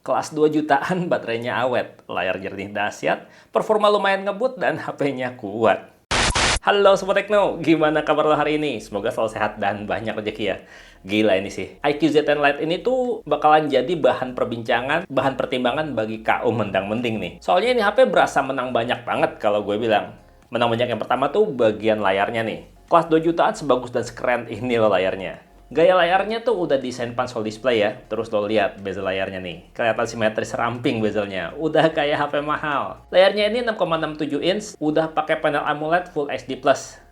Kelas 2 jutaan, baterainya awet, layar jernih dahsyat, performa lumayan ngebut, dan HP-nya kuat. Halo Sobat Tekno, gimana kabar lo hari ini? Semoga selalu sehat dan banyak rezeki ya. Gila ini sih. iQOO Z10 Lite ini tuh bakalan jadi bahan perbincangan, bahan pertimbangan bagi kaum mendang-mending nih. Soalnya ini HP berasa menang banyak banget kalau gue bilang. Menang banyak yang pertama tuh bagian layarnya nih. Kelas 2 jutaan sebagus dan sekeren ini loh layarnya. Gaya layarnya tuh udah desain pansel display ya. Terus lo lihat bezel layarnya nih. Kelihatan simetris ramping bezelnya. Udah kayak HP mahal. Layarnya ini 6,67 inch. Udah pakai panel AMOLED Full HD+.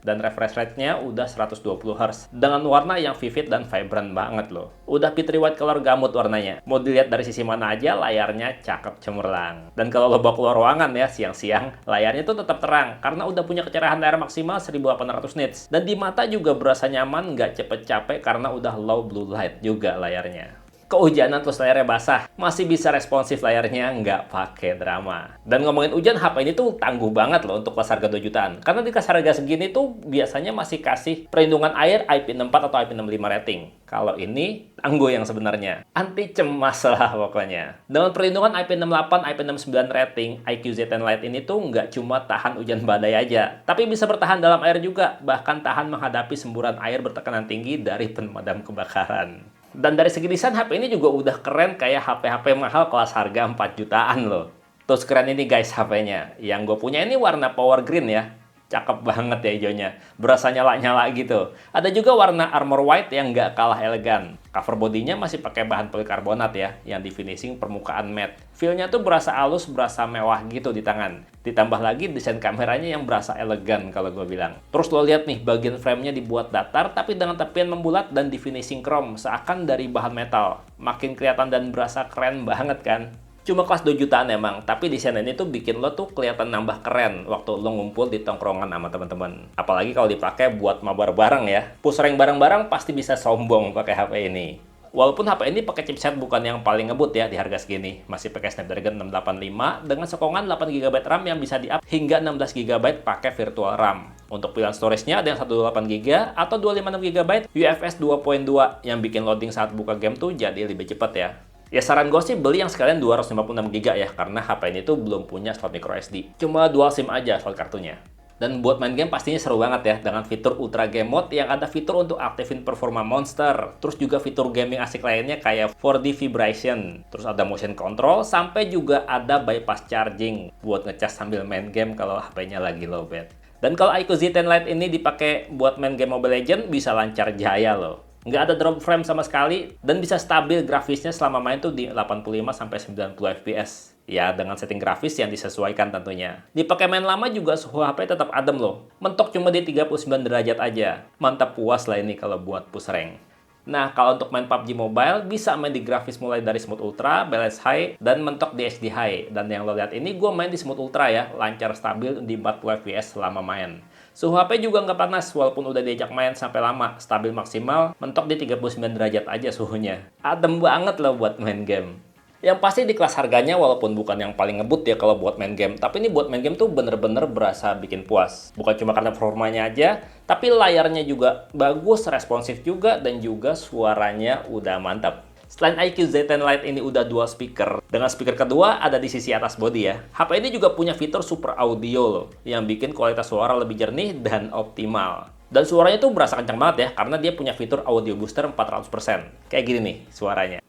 Dan refresh rate-nya udah 120 Hz. Dengan warna yang vivid dan vibrant banget loh. Udah P3 white color gamut warnanya. Mau dilihat dari sisi mana aja, layarnya cakep cemerlang. Dan kalau lo bawa keluar ruangan ya, siang-siang, layarnya tuh tetap terang. Karena udah punya kecerahan layar maksimal 1800 nits. Dan di mata juga berasa nyaman, nggak cepet capek karena udah low blue light juga layarnya. Kehujanan terus layarnya basah, masih bisa responsif layarnya, nggak pakai drama. Dan ngomongin hujan, HP ini tuh tangguh banget loh untuk kelas harga 2 jutaan. Karena di kelas harga segini tuh biasanya masih kasih perlindungan air IP64 atau IP65 rating. Kalau ini, tangguh yang sebenarnya. Anti cemas lah pokoknya. Dengan perlindungan IP68, IP69 rating, iQOO Z10 Lite ini tuh nggak cuma tahan hujan badai aja, tapi bisa bertahan dalam air juga, bahkan tahan menghadapi semburan air bertekanan tinggi dari pemadam kebakaran. Dan dari segi desain, HP ini juga udah keren kayak HP-HP mahal kelas harga 4 jutaan loh. Terus keren ini guys HP-nya. Yang gue punya ini warna power green ya. Cakep banget ya hijaunya. Berasa nyala-nyala gitu. Ada juga warna armor white yang nggak kalah elegan. Cover bodinya masih pakai bahan polikarbonat ya, yang di finishing permukaan matte. Feel-nya tuh berasa halus, berasa mewah gitu di tangan. Ditambah lagi desain kameranya yang berasa elegan kalau gue bilang. Terus lo lihat nih, bagian frame-nya dibuat datar tapi dengan tepian membulat dan di finishing chrome, seakan dari bahan metal. Makin kelihatan dan berasa keren banget kan? Cuma kelas 2 jutaan emang, tapi desain ini tuh bikin lo tuh kelihatan nambah keren waktu lo ngumpul di tongkrongan sama teman-teman. Apalagi kalau dipakai buat mabar bareng ya. Push rank bareng-bareng pasti bisa sombong pakai HP ini. Walaupun HP ini pakai chipset bukan yang paling ngebut ya di harga segini. Masih pakai Snapdragon 685 dengan sokongan 8GB RAM yang bisa di-up hingga 16GB pakai virtual RAM. Untuk pilihan storage-nya ada yang 128GB atau 256GB UFS 2.2 yang bikin loading saat buka game tuh jadi lebih cepat ya. Ya saran gue sih beli yang sekalian 256GB ya, karena HP ini tuh belum punya slot microSD. Cuma dual SIM aja slot kartunya. Dan buat main game pastinya seru banget ya, dengan fitur Ultra Game Mode yang ada fitur untuk aktifin performa monster. Terus juga fitur gaming asik lainnya kayak 4D Vibration. Terus ada motion control, sampai juga ada bypass charging buat ngecas sambil main game kalau HP-nya lagi lowbat. Dan kalau iQOO Z10 Lite ini dipakai buat main game Mobile Legends bisa lancar jaya loh. Nggak ada drop frame sama sekali, dan bisa stabil grafisnya selama main tuh di 85-90 fps. Ya, dengan setting grafis yang disesuaikan tentunya. Dipakai main lama juga suhu HP tetap adem loh. Mentok cuma di 39 derajat aja. Mantap puas lah ini kalau buat push rank. Nah, kalau untuk main PUBG Mobile, bisa main di grafis mulai dari Smooth Ultra, Balance High, dan mentok di HD High. Dan yang lo lihat ini, gue main di Smooth Ultra ya, lancar stabil di 40 fps selama main. Suhu HP juga nggak panas, walaupun udah diajak main sampai lama, stabil maksimal, mentok di 39 derajat aja suhunya. Adem banget loh buat main game. Yang pasti di kelas harganya, walaupun bukan yang paling ngebut ya kalau buat main game, tapi ini buat main game tuh bener-bener berasa bikin puas. Bukan cuma karena performanya aja, tapi layarnya juga bagus, responsif juga, dan juga suaranya udah mantap. Selain iQOO Z10 Lite ini udah dual speaker, dengan speaker kedua ada di sisi atas bodi ya. HP ini juga punya fitur super audio loh, yang bikin kualitas suara lebih jernih dan optimal. Dan suaranya tuh berasa kencang banget ya, karena dia punya fitur audio booster 400%. Kayak gini nih suaranya.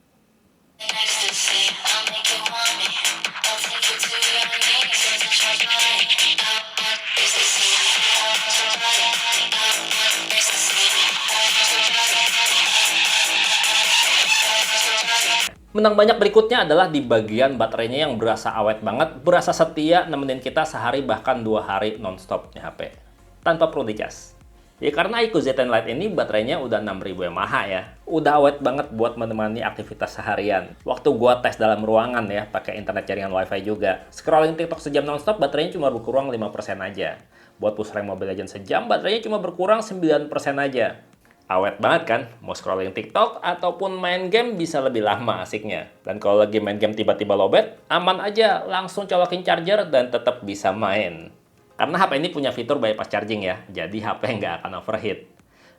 Menang banyak berikutnya adalah di bagian baterainya yang berasa awet banget, berasa setia nemenin kita sehari bahkan 2 hari non-stop nih HP. Tanpa perlu dicas. Ya karena iQOO Z10 Lite ini baterainya udah 6000 mAh ya. Udah awet banget buat menemani aktivitas seharian. Waktu gua tes dalam ruangan ya, pakai internet jaringan wifi juga. Scrolling TikTok sejam non-stop, baterainya cuma berkurang 5% aja. Buat push rank Mobile Legends sejam, baterainya cuma berkurang 9% aja. Awet banget kan? Mau scrolling TikTok ataupun main game bisa lebih lama asiknya. Dan kalau lagi main game tiba-tiba lowbat, aman aja, langsung colokin charger dan tetap bisa main. Karena HP ini punya fitur bypass charging ya, jadi HP nggak akan overheat.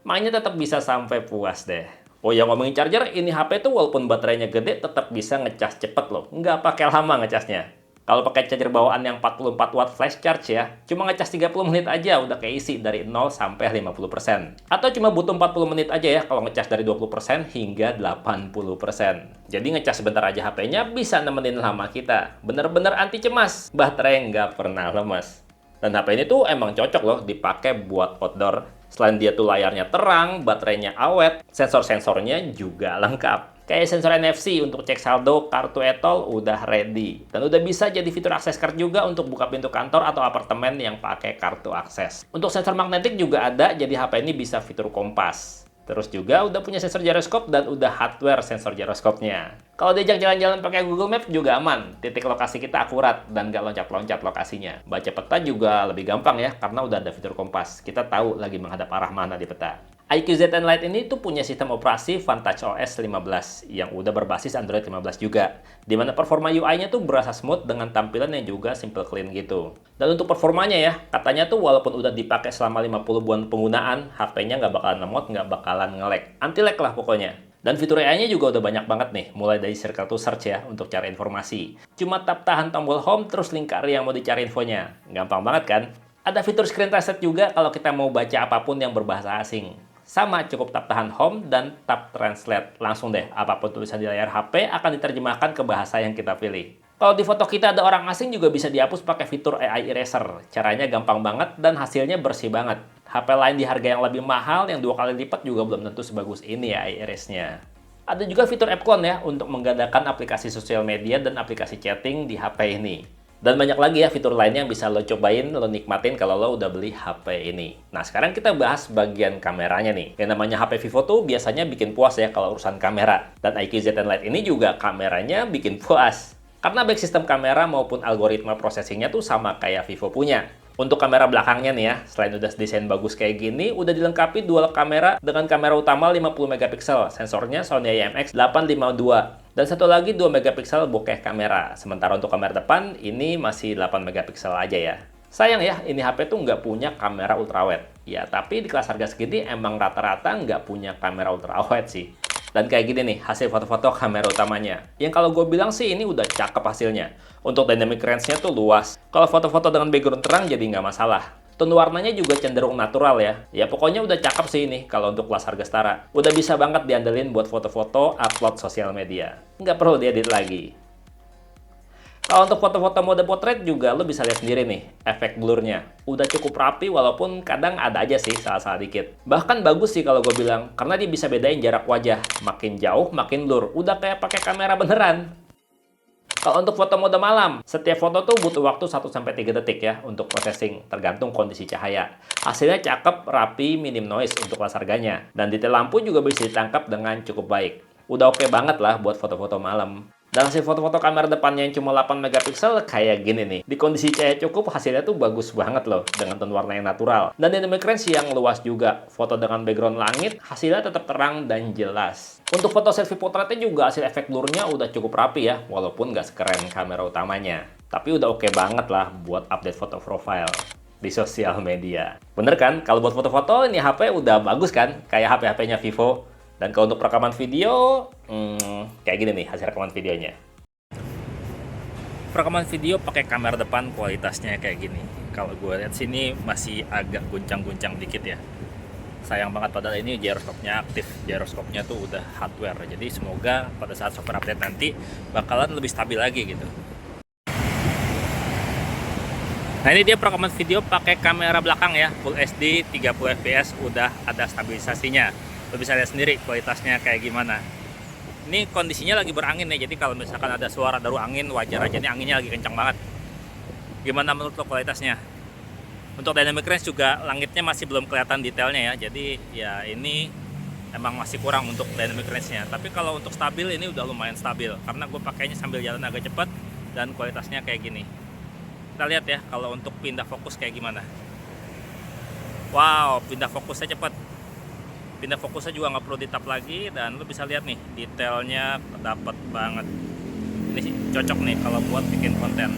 Mainnya tetap bisa sampai puas deh. Oh ya, ngomongin charger, ini HP tuh walaupun baterainya gede tetap bisa ngecas cepet loh. Nggak pakai lama ngecasnya. Kalau pakai charger bawaan yang 44 watt flash charge ya, cuma ngecas 30 menit aja udah keisi dari 0 sampai 50%. Atau cuma butuh 40 menit aja ya kalau ngecas dari 20% hingga 80%. Jadi ngecas sebentar aja HP-nya bisa nemenin lama kita. Bener-bener anti cemas, baterai nggak pernah lemas. Dan HP ini tuh emang cocok loh dipakai buat outdoor. Selain dia tuh layarnya terang, baterainya awet, sensor-sensornya juga lengkap. Kayak sensor NFC untuk cek saldo, kartu e-tol udah ready. Dan udah bisa jadi fitur akses card juga untuk buka pintu kantor atau apartemen yang pakai kartu akses. Untuk sensor magnetik juga ada, jadi HP ini bisa fitur kompas. Terus juga udah punya sensor gyroscope dan udah hardware sensor gyroscope-nya. Kalau diajak jalan-jalan pakai Google Maps juga aman. Titik lokasi kita akurat dan nggak loncat-loncat lokasinya. Baca peta juga lebih gampang ya, karena udah ada fitur kompas. Kita tahu lagi menghadap arah mana di peta. iQ ZN Lite ini tuh punya sistem operasi Vantage OS 15 yang udah berbasis Android 15 juga, di mana performa UI-nya tuh berasa smooth dengan tampilan yang juga simple clean gitu. Dan untuk performanya ya, katanya tuh walaupun udah dipakai selama 50 bulan penggunaan, HP-nya nggak bakalan lemot, nggak bakalan nge-lag. Anti-lag lah pokoknya. Dan fitur AI-nya juga udah banyak banget nih, mulai dari circle to search ya untuk cari informasi. Cuma tap tahan tombol home terus lingkari yang mau dicari infonya. Gampang banget kan? Ada fitur screen reset juga kalau kita mau baca apapun yang berbahasa asing. Sama, cukup tap tahan home dan tap translate. Langsung deh, apapun tulisan di layar HP akan diterjemahkan ke bahasa yang kita pilih. Kalau di foto kita ada orang asing juga bisa dihapus pakai fitur AI Eraser. Caranya gampang banget dan hasilnya bersih banget. HP lain di harga yang lebih mahal, yang 2 kali lipat juga belum tentu sebagus ini ya AI Erase-nya. Ada juga fitur App Clone ya untuk menggandakan aplikasi sosial media dan aplikasi chatting di HP ini. Dan banyak lagi ya fitur lainnya yang bisa lo cobain, lo nikmatin kalau lo udah beli HP ini. Nah, sekarang kita bahas bagian kameranya nih. Yang namanya HP Vivo tuh biasanya bikin puas ya kalau urusan kamera. Dan iQ ZN Lite ini juga kameranya bikin puas. Karena baik sistem kamera maupun algoritma processingnya tuh sama kayak Vivo punya. Untuk kamera belakangnya nih ya, selain udah desain bagus kayak gini, udah dilengkapi dual kamera dengan kamera utama 50 megapiksel, sensornya Sony IMX852, dan satu lagi 2 megapiksel bokeh kamera. Sementara untuk kamera depan, ini masih 8 megapiksel aja ya. Sayang ya, ini HP tuh nggak punya kamera ultrawide. Ya, tapi di kelas harga segini emang rata-rata nggak punya kamera ultrawide sih. Dan kayak gini nih, hasil foto-foto kamera utamanya. Yang kalau gue bilang sih ini udah cakep hasilnya. Untuk dynamic range-nya tuh luas. Kalau foto-foto dengan background terang jadi nggak masalah. Tone warnanya juga cenderung natural ya. Ya pokoknya udah cakep sih ini kalau untuk kelas harga setara. Udah bisa banget diandelin buat foto-foto upload sosial media. Nggak perlu diedit lagi. Kalau untuk foto-foto mode portrait juga lo bisa lihat sendiri nih, efek blurnya. Udah cukup rapi walaupun kadang ada aja sih salah-salah dikit. Bahkan bagus sih kalau gue bilang, karena dia bisa bedain jarak wajah. Makin jauh, makin blur. Udah kayak pakai kamera beneran. Kalau untuk foto mode malam, setiap foto tuh butuh waktu 1-3 detik ya untuk processing, tergantung kondisi cahaya. Hasilnya cakep, rapi, minim noise untuk kelas harganya. Dan detail lampu juga bisa ditangkap dengan cukup baik. Udah oke banget lah buat foto-foto malam. Dan hasil foto-foto kamera depannya yang cuma 8 megapiksel kayak gini nih. Di kondisi cahaya cukup, hasilnya tuh bagus banget loh, dengan tone warna yang natural. Dan dynamic range yang luas juga. Foto dengan background langit, hasilnya tetap terang dan jelas. Untuk foto selfie portraitnya juga hasil efek blurnya udah cukup rapi ya, walaupun nggak sekeren kamera utamanya. Tapi udah oke banget lah buat update foto profile di sosial media. Bener kan? Kalau buat foto-foto, ini HP udah bagus kan? Kayak HP-HP-nya Vivo. Dan kalau untuk rekaman video, kayak gini nih hasil rekaman videonya. Rekaman video pakai kamera depan kualitasnya kayak gini. Kalau gue lihat sini masih agak guncang-guncang dikit ya. Sayang banget padahal ini gyroscope-nya aktif. Gyroscope-nya tuh udah hardware. Jadi semoga pada saat software update nanti bakalan lebih stabil lagi gitu. Nah ini dia perekaman video pakai kamera belakang ya, Full HD 30 fps udah ada stabilisasinya. Lo bisa lihat sendiri kualitasnya kayak gimana. Ini kondisinya lagi berangin nih, jadi kalau misalkan ada suara daru angin, wajar aja nih, anginnya lagi kencang banget. Gimana menurut lo kualitasnya? Untuk dynamic range juga langitnya masih belum kelihatan detailnya ya, jadi ya ini emang masih kurang untuk dynamic range-nya. Tapi kalau untuk stabil ini udah lumayan stabil, karena gue pakainya sambil jalan agak cepat dan kualitasnya kayak gini. Kita lihat ya kalau untuk pindah fokus kayak gimana. Wow, pindah fokusnya cepat. Pindah fokusnya juga nggak perlu ditap lagi, dan lo bisa lihat nih detailnya dapat banget. Ini sih cocok nih kalau buat bikin konten.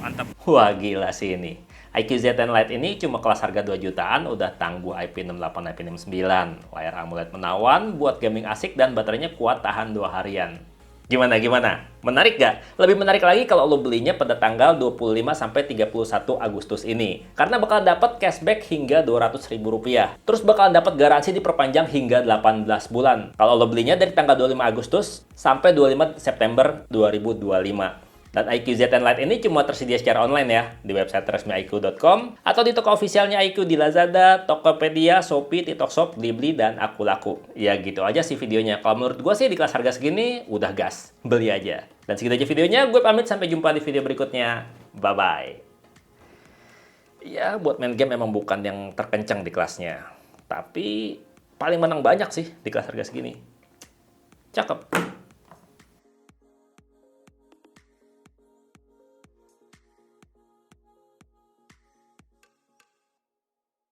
Mantap. Wah gila sih ini. iQOO Z10 Lite ini cuma kelas harga 2 jutaan, udah tangguh IP68, IP69. Layar AMOLED menawan, buat gaming asik dan baterainya kuat tahan 2 harian. Gimana? Menarik gak? Lebih menarik lagi kalau lo belinya pada tanggal 25-31 Agustus ini. Karena bakal dapat cashback hingga Rp200.000. Terus bakal dapat garansi diperpanjang hingga 18 bulan. Kalau lo belinya dari tanggal 25 Agustus sampai 25 September 2025. Dan iQOO Z10 Lite ini cuma tersedia secara online ya, di website resmi iQOO.com atau di toko ofisialnya iQOO di Lazada, Tokopedia, Shopee, TikTok Shop, Blibli, dan Akulaku. Ya gitu aja sih videonya. Kalau menurut gue sih di kelas harga segini, udah gas. Beli aja. Dan segitu aja videonya, gue pamit sampai jumpa di video berikutnya. Bye-bye. Ya, buat main game memang bukan yang terkencang di kelasnya. Tapi paling menang banyak sih di kelas harga segini. Cakep.